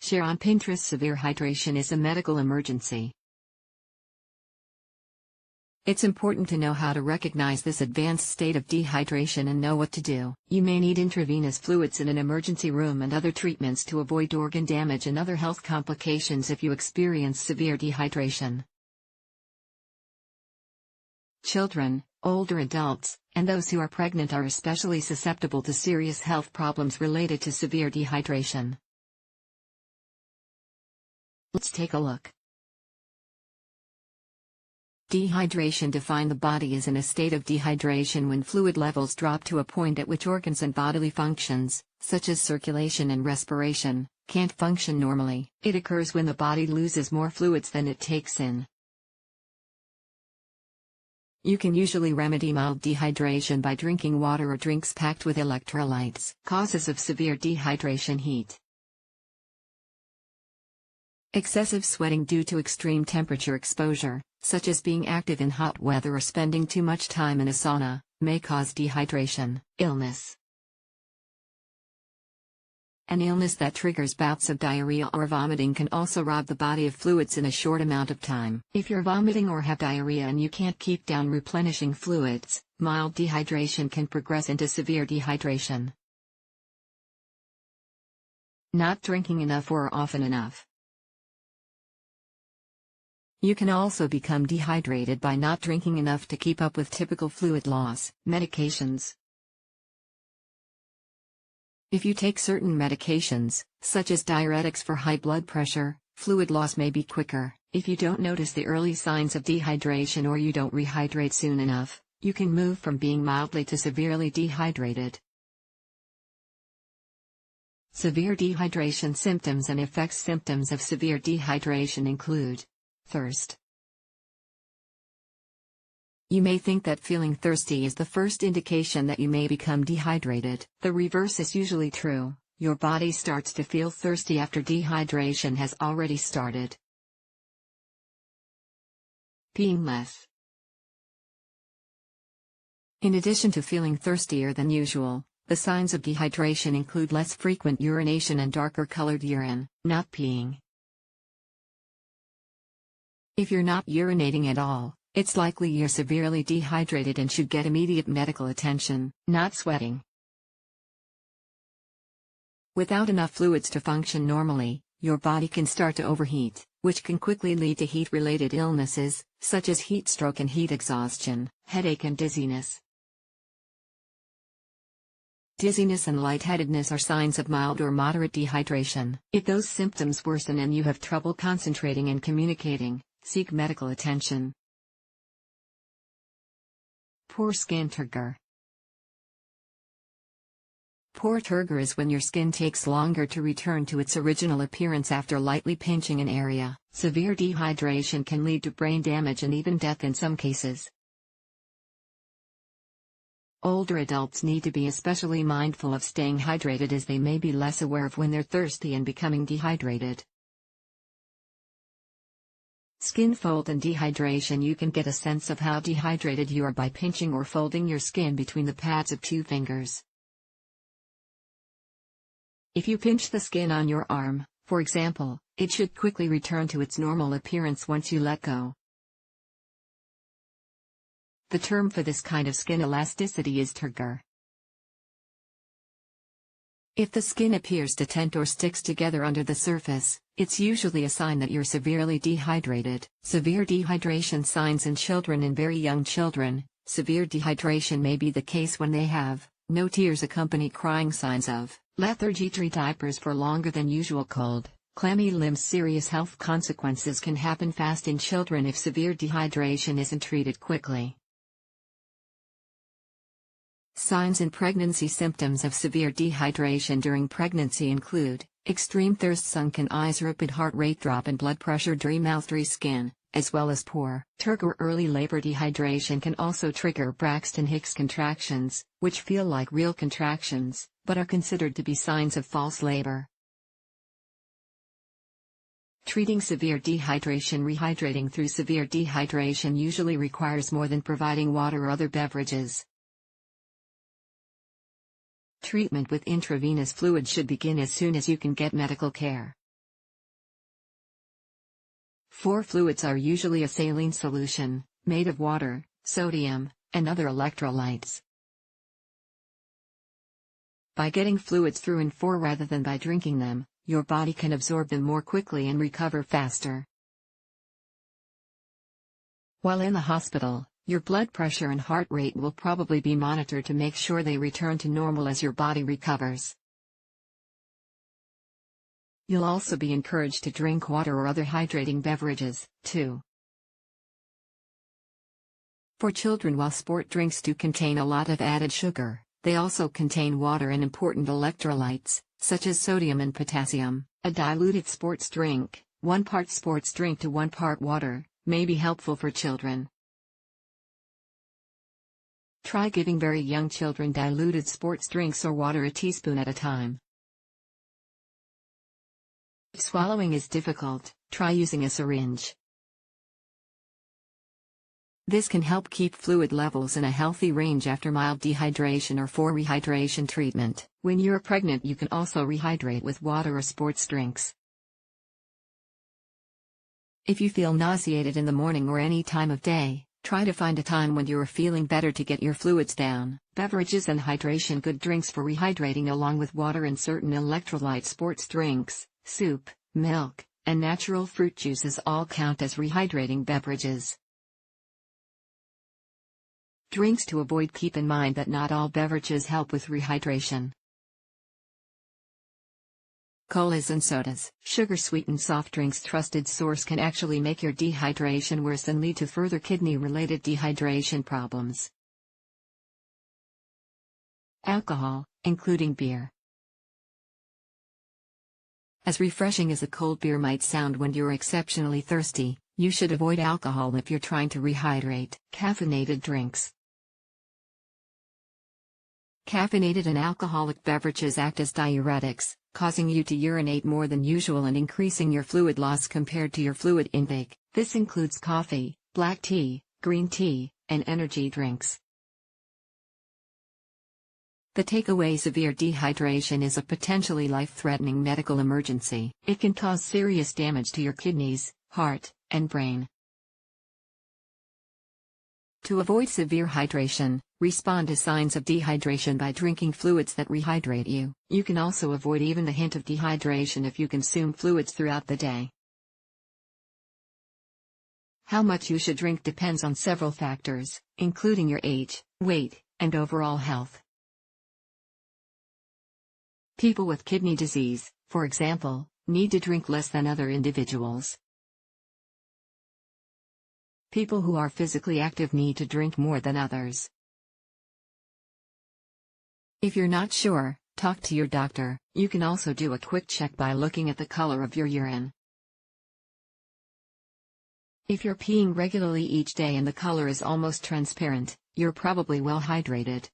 Share on Pinterest. Severe hydration is a medical emergency. It's important to know how to recognize this advanced state of dehydration and know what to do. You may need intravenous fluids in an emergency room and other treatments to avoid organ damage and other health complications if you experience severe dehydration. Children, older adults, and those who are pregnant are especially susceptible to serious health problems related to severe dehydration. Let's take a look. Dehydration. Define the body is in a state of dehydration when fluid levels drop to a point at which organs and bodily functions, such as circulation and respiration, can't function normally. It occurs when the body loses more fluids than it takes in. You can usually remedy mild dehydration by drinking water or drinks packed with electrolytes. Causes of severe dehydration: heat. Excessive sweating due to extreme temperature exposure, such as being active in hot weather or spending too much time in a sauna, may cause dehydration. Illness. An illness that triggers bouts of diarrhea or vomiting can also rob the body of fluids in a short amount of time. If you're vomiting or have diarrhea and you can't keep down replenishing fluids, mild dehydration can progress into severe dehydration. Not drinking enough or often enough. You can also become dehydrated by not drinking enough to keep up with typical fluid loss. Medications. If you take certain medications, such as diuretics for high blood pressure, fluid loss may be quicker. If you don't notice the early signs of dehydration or you don't rehydrate soon enough, you can move from being mildly to severely dehydrated. Severe dehydration symptoms and effects. Symptoms of severe dehydration include thirst. You may think that feeling thirsty is the first indication that you may become dehydrated. The reverse is usually true. Your body starts to feel thirsty after dehydration has already started. Peeing less. In addition to feeling thirstier than usual, the signs of dehydration include less frequent urination and darker colored urine. Not peeing. If you're not urinating at all, it's likely you're severely dehydrated and should get immediate medical attention. Not sweating. Without enough fluids to function normally, your body can start to overheat, which can quickly lead to heat-related illnesses, such as heat stroke and heat exhaustion, headache and dizziness. Dizziness and lightheadedness are signs of mild or moderate dehydration. If those symptoms worsen and you have trouble concentrating and communicating, seek medical attention. Poor skin turgor. Poor turgor is when your skin takes longer to return to its original appearance after lightly pinching an area. Severe dehydration can lead to brain damage and even death in some cases. Older adults need to be especially mindful of staying hydrated as they may be less aware of when they're thirsty and becoming dehydrated. Skin fold and dehydration. You can get a sense of how dehydrated you are by pinching or folding your skin between the pads of 2 fingers. If you pinch the skin on your arm, for example, it should quickly return to its normal appearance once you let go. The term for this kind of skin elasticity is turgor. If the skin appears to tent or sticks together under the surface, it's usually a sign that you're severely dehydrated. Severe dehydration signs in children and very young children. Severe dehydration may be the case when they have no tears accompany crying. Signs of lethargy, diapers for longer than usual, cold, clammy limbs. Serious health consequences can happen fast in children if severe dehydration isn't treated quickly. Signs in pregnancy. Symptoms of severe dehydration during pregnancy include extreme thirst, sunken eyes, rapid heart rate drop, and blood pressure. Dry mouth, dry skin, as well as poor turgor. Early labor. Dehydration can also trigger Braxton Hicks contractions, which feel like real contractions, but are considered to be signs of false labor. Treating severe dehydration. Rehydrating through severe dehydration usually requires more than providing water or other beverages. Treatment with intravenous fluid should begin as soon as you can get medical care. 4 fluids are usually a saline solution, made of water, sodium, and other electrolytes. By getting fluids through in 4 rather than by drinking them, your body can absorb them more quickly and recover faster. While in the hospital, your blood pressure and heart rate will probably be monitored to make sure they return to normal as your body recovers. You'll also be encouraged to drink water or other hydrating beverages, too. For children, while sport drinks do contain a lot of added sugar, they also contain water and important electrolytes, such as sodium and potassium. A diluted sports drink, 1 part sports drink to 1 part water, may be helpful for children. Try giving very young children diluted sports drinks or water a teaspoon at a time. If swallowing is difficult, try using a syringe. This can help keep fluid levels in a healthy range after mild dehydration or for rehydration treatment. When you're pregnant, you can also rehydrate with water or sports drinks. If you feel nauseated in the morning or any time of day, try to find a time when you are feeling better to get your fluids down. Beverages and hydration good drinks for rehydrating along with water and certain electrolyte sports drinks, soup, milk, and natural fruit juices all count as rehydrating beverages. Drinks to avoid: keep in mind that not all beverages help with rehydration. Colas and sodas. Sugar-sweetened soft drinks trusted source can actually make your dehydration worse and lead to further kidney-related dehydration problems. Alcohol, including beer. As refreshing as a cold beer might sound when you're exceptionally thirsty, you should avoid alcohol if you're trying to rehydrate. Caffeinated drinks. Caffeinated and alcoholic beverages act as diuretics, causing you to urinate more than usual and increasing your fluid loss compared to your fluid intake. This includes coffee, black tea, green tea, and energy drinks. The takeaway: severe dehydration is a potentially life-threatening medical emergency. It can cause serious damage to your kidneys, heart, and brain. To avoid severe hydration, respond to signs of dehydration by drinking fluids that rehydrate you. You can also avoid even the hint of dehydration if you consume fluids throughout the day. How much you should drink depends on several factors, including your age, weight, and overall health. People with kidney disease, for example, need to drink less than other individuals. People who are physically active need to drink more than others. If you're not sure, talk to your doctor. You can also do a quick check by looking at the color of your urine. If you're peeing regularly each day and the color is almost transparent, you're probably well hydrated.